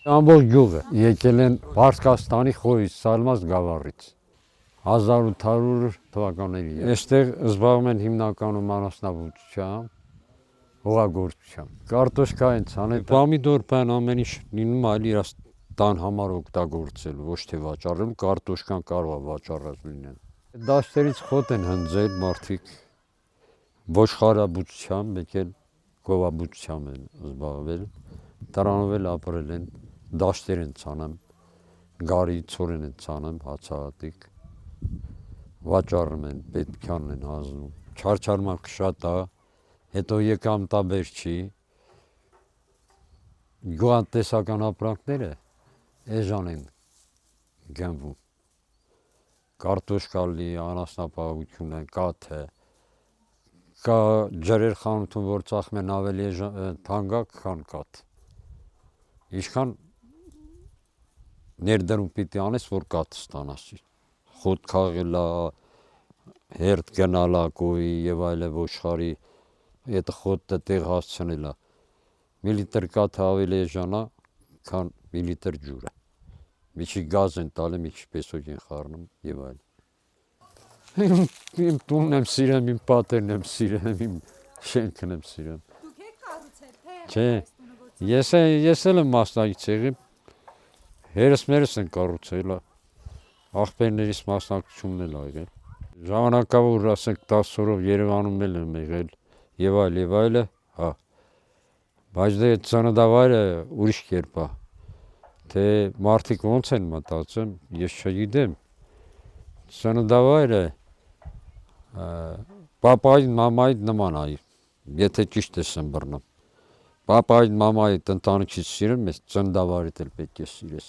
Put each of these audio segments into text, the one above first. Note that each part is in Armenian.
Ամբողջ գյուղը եկել են Պարսկաստանի խորից, Սալմաս գավառից 1800 թվականների։ Այստեղ զբաղվում են հիմնականում անասնաբուծությամբ, հողագործությամբ։ Կարտոշկա են ցանել, պոմիդոր բան ամեն ինչ լինում, այլ իր տան համար օգտագործել, ոչ թե վաճառել, կարտոշկան կարող է վաճառած լինել։ Դաշտերից խոտ են հնձել մարդիկ, ոչխարաբուծությամբ, եկել գովաբուծությամբ են զբաղվել, դրանով էլ ապրել են, դաշտեր են ցանում, գարի ցորեն են ցանում, հացահատիկ, վաճառում են, պետքյանն են հանձնում, չարչարման շատ է, հետո եկամ տաբերչի, գյուղատնտեսական ապրանքները էժան են գնվում, կարտոշկալի, անասնապահությունը, կաթը, կա ջրեր խանութում, որ ծախում են ավելի թանկակ, քան կաթ, ինչքան ներդրում պիտի անես, որ կաթ ստանաս, խոտ քաղելա, հերթ գնալա կոյի և այլը ոչխարի, այդ խոտը տեղ հասցնելա, մի լիտր կաթը ավելի էժան է, քան մի լիտր ջուրը, մի քիչ գազ են տալի, մի քիչ պեսոկ են խառնում և այլն։ Իմ տունն եմ սիրում, իմ պատերն եմ սիրում, իմ շենքն եմ սիրում։ Դուք եք կառուցել, թե չէ, ես էլ եմ մասնակից եղել, հերս մերս են կառուցել, աղբերներիս մասնակցությունն էլ ա եղել։ Ժամանակավոր, ասենք 10 օրով Երևանում էլ եմ եղել եւ այլը, հա։ Բայց դե ծննդավայրը ուրիշ կերպ է, թե մարդիկ ոնց են մտածում, ես չգիտեմ։ Ծննդավայրը պապային, մամային նման է, եթե ճիշտ ես ըմբռնում։ Պապային, մամայիդ ընտանիքից սիրում ես, ծննդավայրդ էլ պետք է սիրես։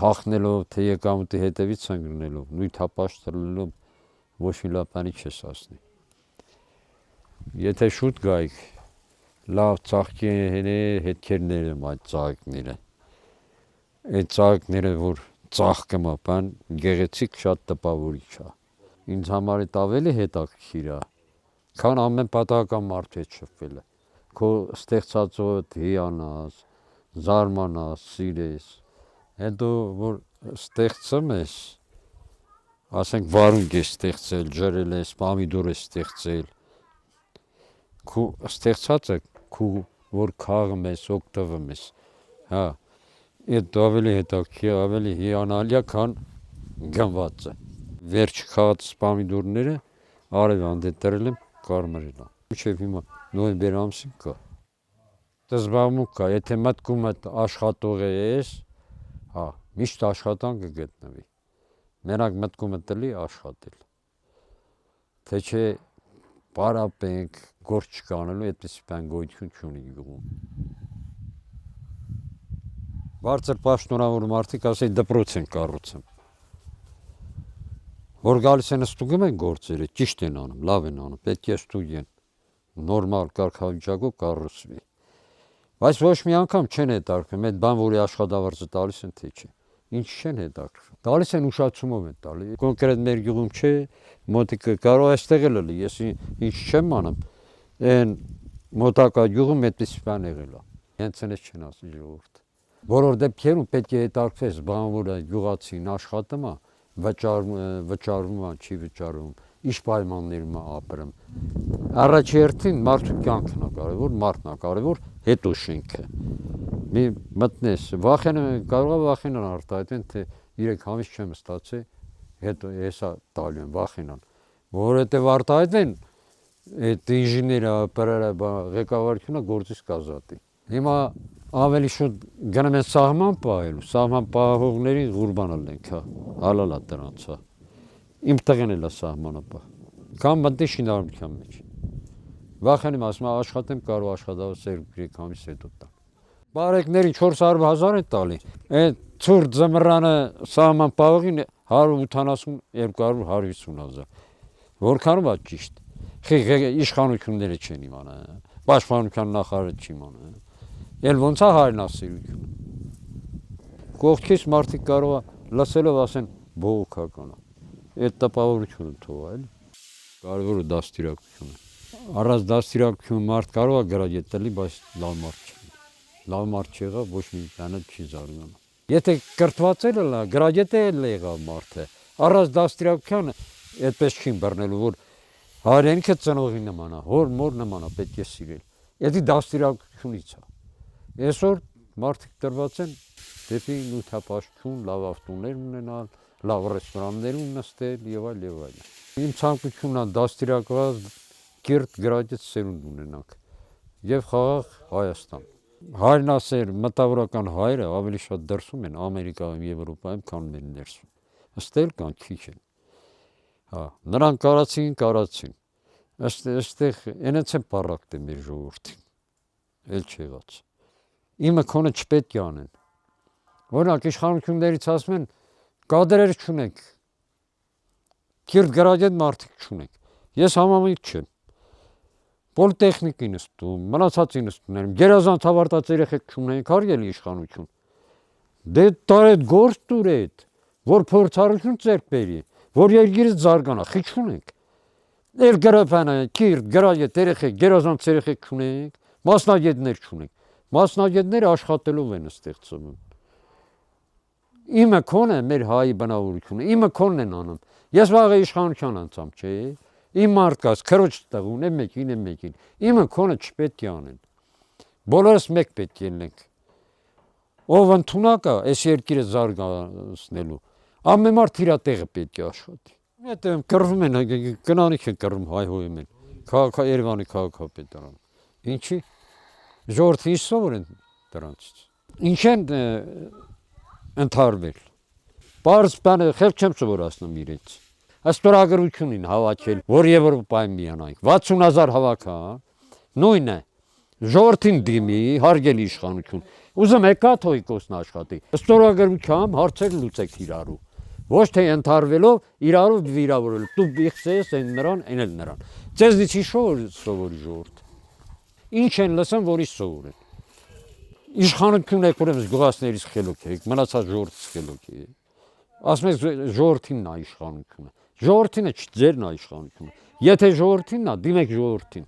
Փախնելով, թե եկամուտի հետևից ընկնելով, նույն թափաշտելով ոչ մի լավ բանի չես ասնի։ Եթե շուտ գայիք, լավ ծաղկի հետքերներ եմ այդ ծաղիկները։ Այդ ծաղիկները, որ ծաղկում է, բան գեղեցիկ շատ տպավորիչ է։ Ինձ համար այդ ավելի հետաքրքիր է, քան ամեն պատահական մարդու հետ շփվելը։ Քո ստեղծածոդ հիանաս, զարմանաս, սիրես, հետո որ ստեղծում ես, ասենք վարունգ ես ստեղծել, ջրել ես, պոմիդոր ես ստեղծել, քու ստեղծածը քու որ քաղում ես, օգտվում ես, հա, այդ ավելի հետաքրքիր, ավելի հիանալի է, քան գնվածը։ Վերջ քաղած պոմիդորները արևան դետրել եմ, կարմրել են։ Մինչև հիմա նոյեմբեր ամսին կա։ Զբաղմունք կա, եթե մտքումդ աշխատող ես, հա, միշտ աշխատանք կգտնվի։ Մենակ մտքումդ տլի աշխատել։ Թե չէ պարապենք, գործ չկանելու, այդպիսի բան գոյություն չունի գյուղում։ Բարձր պաշտոնավոր մարդիկ ասեն դպրոց են կառուցում։ Որ գալիս են ստուգում են գործերը, ճիշտ են անում, լավ են անում, պետք է ստուգեն, նորմալ կարգավիճակով կառուցվի։ Բայց ոչ մի անգամ չեն հետաքրքրում, այդ բան, որի աշխատավարձը տալիս են, թե չէ։ Ինչ չեն հետաքրքրում։ Տալիս են ուշացումով են տալի։ Կոնկրետ մեր գյուղում չէ, մոտիկը կարող այստեղ էլ լի, ես ինչ չեմ անում, այն մոտակա գյուղում այդպես բան եղել է։ Հենց այնպես չեն ասի ժողովուրդ։ Բոլոր դեպքերում պետք է հետաքրքրես, բան որը գյուղացին աշխատում է, վճարվում է, չի վճարվում, ինչ պայմաններում է ապրում։ Առաջի հերթին մարդու կյանքն է կարևոր, մարդն է կարևոր, հետո շենքը։ Մի մտնես, կարող է վախենան արտահայտեն, թե 3 ամիս չեմ ստացել, հետո հեսա տալու են, վախենան։ Որովհետև արտահայտեն, այդ ինժեները, ղեկավարությունը գործից կազատի։ Հիմա ավելի շուտ գնում են սահման պահելու, սահման պահողներին ղուրբանալ ենք, հալալ է դրանց, իմ տղեն էլ է սահմանը պահ, կամ մտնի շինարարության մեջ, վախենում ասում աշխատեմ, կարող աշխատավարձ 2-3 ամիս հետո տան։ Բարեկներին 400,000 են տալի, այդ ցուրտ ձմռանը սահման պահողին 170-250,000, որքանով է ճիշտ, իշխանությունները չեն իմանա, պաշտպանության նախարարը չի իմանա, էլ ոնց է հայրենասիրություն։ Կողքից մարդիկ կարող է լսելով ասեն բողոքական է։ Այդ տպավորությունը թողա էլի։ Կարևորը դաստիարակությունը։ Առանց դաստիարակություն մարդ կարող է գրագետ տալի, բայց լավ մարդ չի։ լավ մարդ չեղավ, ոչ մի բանը չի զարգանա։ Եթե կրթված էլ լա, գրագետ էլ եղավ մարդը, առանց դաստիարակության այդպես չի բռնելու, որ հայրենիքը ծնողի նման է, հոր մոր նման է, պետք է սիրել։ Եթե դաստիարակությունից է։ Այսօր մարդիկ տրված են դեպի նյութապաշտություն, լավ ավտոներ ունենալ, լավ ռեստորաններում նստել եւ այլ եւ այլ։ Իմ ցանկությունն է դաստիարակված կիրթ գրագետ սերունդ ունենանք եւ խաղաղ Հայաստան։ Հայրենասեր մտավորական հայրը ավելի շատ դրսում են Ամերիկայում, Եվրոպայում, քան մեր ներսում։ Ըստել կան քիչ են։ Հա, նրանք կարացին։ Այստեղ այնց են պարակտը մեր ժողովրդին։ Էլ չեղած։ Իմը քոնը չպետք է անեն։ Օրինակ իշխանություններից ասում են կադրեր չունենք։ Կիրթ գրագետ մարդիկ չունենք։ Ես համամիտ չեմ։ Պոլիտեխնիկին ստում, մնացածին ստում, գերազանց ավարտած երեխեք չունենք, հարգելի իշխանություն։ Դե տարեդ գործ տուր էդ, որ փորձառություն ձեռք բերի, որ երկիրը զարգանա, խի չունենք։ Էլ գրապանը, կիրթ, գրագետ երեխեք, գերազանց երեխեք չունենք, մասնագետներ չունենք։ Մասնագետները աշխատելով են ստեղծվում։ Իմը քոնը մեր հայի բնավորությունը, իմը քոնն են անում։ Ես վաղը իշխանության անցամ, չէ՞։ Իմ մարդկաց, քրոջ տեղ ունեմ մեկին։ Իմը քոնը չպետք է անեն։ Բոլորս մեկ պետք է լինենք։ Ով ընդունակ է, այս երկիրը զարգացնելու, ամեն մարդ իր տեղը պետք է աշխատի։ Հետո կռվում են, կնանիք են կռվում, հայհոյում են։ Երևանի քաղաքապետարան։ Ինչի՞։ Ժողովրդի սովոր են դրանցից։ Ինչ են ընդհարվել։ Պարզ բանը խելք չեմ սովորացնում իրենց։ Ստորագրությունին հավաքել, որ Եվրոպայում միանանք, 60,000 հավաք, նույն է, ժողովրդին դիմի, հարգելի իշխանություն, ուզում եկա Թոյկոսն աշխատի, ստորագրությամբ հարցեր լուծեք իրարու, ոչ թե ընդհարվելով իրարու վիրավորել, դու բիղծես են նրան, են էլ նրան, ձեզնից ի սովորի ժողովուրդ, ինչ են լսեմ, որից սովոր են, իշխանություն եք ուրեմն զգուղացներից խելոք եք, մնացած ժողովրդից խելոք եք, ասում եք ժողովրդինն է իշխանությունը, ժողովրդինը ձերն է իշխանությունը, եթե ժողովրդինն է, դիմեք ժողովրդին։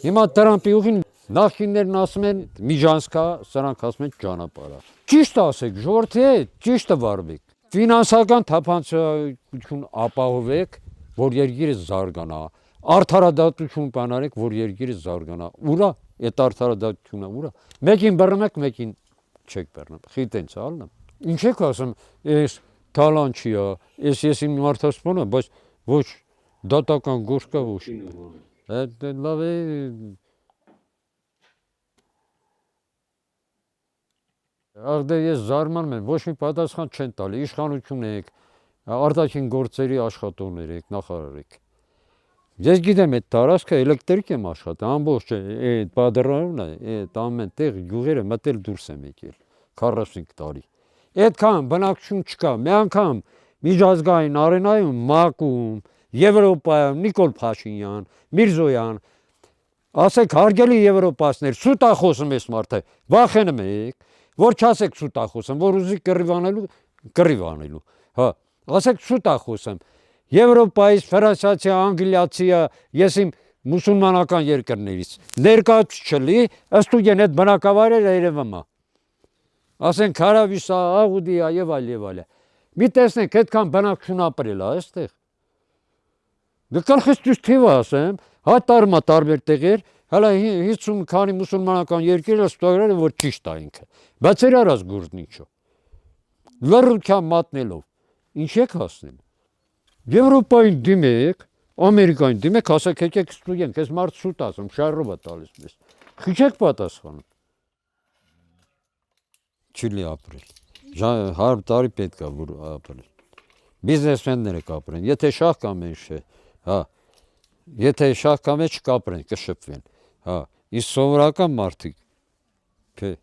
Հիմա Տրամպի ուղին նախկիններն ասում են միջանցքա, սրանք ասում են ճանապարհ։ Ճիշտ ասեք, ժողովրդի հետ ճիշտը վարվեք։ Ֆինանսական թափանցիկություն ապահովեք, որ երկիրը զարգանա, արդարադատություն բանարեք, որ երկիրը զարգանա։ Ուրա այդ արդարադատությունը ուրա։ Մեկին բռնում եք, մեկին չեք բռնում։ Խիտենց ալնա։ Ինչ եք ասում, այս Թալան չի է, ես իմ մարդասպանը, բայց ոչ դատական գործ կա ոչ։ Լավ է։ Աղդե ես զարմանում եմ, ոչ մի պատասխան չեն տալի, իշխանություն եք, արտաքին գործերի աշխատողներ եք, նախարար եք։ Ես գիտեմ այդ տարածքը էլեկտրիկ եմ աշխատում, ամբողջ այդ բادرանն է, այդ ամեն տեղ գյուղերը մտել դուրս եմ եկել 45 տարի։ Այդքան բնակչություն չկա, մի անգամ միջազգային արենայում, ՄԱԿ-ում, Եվրոպայում Նիկոլ Փաշինյան, Միրզոյան, ասեք հարգելի եվրոպացիներ, սուտ է խոսում այս մարդը, վախենում եք, որ չասեք սուտ է խոսում, որ ուզի կռիվ անելու, հա, ասեք սուտ է խոսում, Եվրոպայից, Ֆրանսիացի, Անգլիացի, ես իմ մուսուլմանական երկրներից, ներկայացուցիչ չլի, ըստ ուգեն այդ բնակավայրերը երևում է։ Ասենք Հարավիսա, Աղուդիա եւ այլ։ Մի տեսնենք այդքան բնակչություն ապրել է այստեղ։ Դե կլխից դուրս թիվը ասեմ, հայտարարում է տարբեր տեղեր, հələ 50 քանի մուսուլմանական երկիրը ստորել որ ճիշտ է ինքը։ Բայց էր արած գործն ինչո։ Լրության մատնելով։ Ինչ եք հասնել։ Եվրոպային դիմեք, Ամերիկային դիմեք, ասեք եկեք ստուգենք, այս մարդ սուտ ասում, շարով է տալիս մեզ։ Խի չեք պատասխանում։ Չլի ապրել։ 100 տարի պետք է որ ապրել։ Բիզնեսմենները կապրեն, եթե շահ կա մեջ է, հա։ Եթե շահ կա մեջ կապրեն, կշփվեն, հա։ Իսկ սովորական մարդիկ թե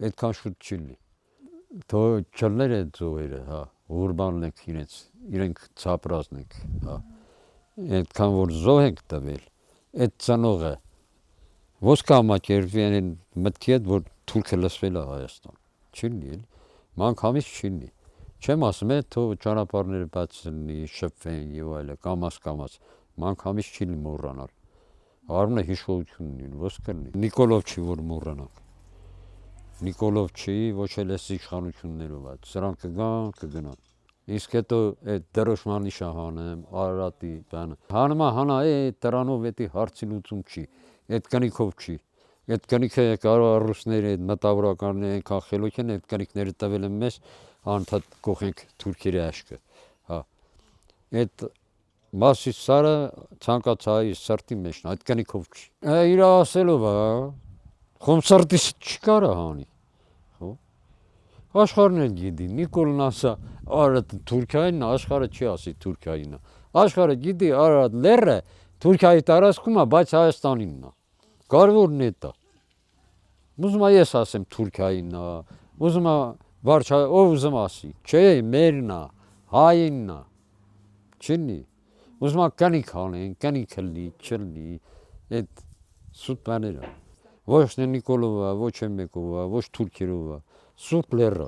այդքան շուտ չի լինի։ Թո չլներ այդ զոհերը, հա, ուրբանն եք իրենք ցապրազն եք, հա։ Այդքան որ զոհ եք տվել, այդ ծնողը ոսկա մակերվի են մտքի հետ, որ թուրքը լսվել է Հայաստան։ Չի լինի, մանկամից չի լինի։ Չեմ ասում է, թող ճանապարհները բաց լինի, շփվեն եւ այլը, կամաց, մանկամից չի լինի մոռանալ։ Արմունը հիշողություն ունի, ոսկա լինի։ Նիկոլով չի որ մոռանանք։ Նիկոլով չի, ոչ էլ էս իշխանություններով է, սրանք կգնան։ Իսկ հետո այդ դրոշմանի շահանեմ, Արարատի բանը։ Հանմա հանա դրանով էդի հարցի լուծում չի, այդ կնիքով չի։ Այդ կնիքը կարող ռուսները այդ մտավորականները այնքան խելոք են, այդ կնիքները տվել են մեզ, անդադ կողենք թուրքերի աշկը։ Հա։ Այդ մասի սարը ցանկացայի սրտի մեջն, այդ կնիքով չի։ Իր ասելով է, խոմսարտիս չկարա հանի։ Աշխարհն էլ գիտի, Նիկոլն ասա, Արարատը Թուրքիային է, աշխարհը չի ասի Թուրքիային է։ Աշխարհը գիտի, Արարատ լեռը Թուրքիայի տարածքում է, բայց Հայաստանինն է։ Կարևորն է դա։ Ուզում ես ասեմ Թուրքիային է, ուզում ով ուզում ասի, չէ, մերն է, հայինն է։ Չնի։ Ուզում կնիկ անեն, կնիկ լի, չլի, այդ սուտ բաները։ Ոչ Նիկոլովը, ոչ մեկովը, ոչ թուրքերովը, սուտ լեռը։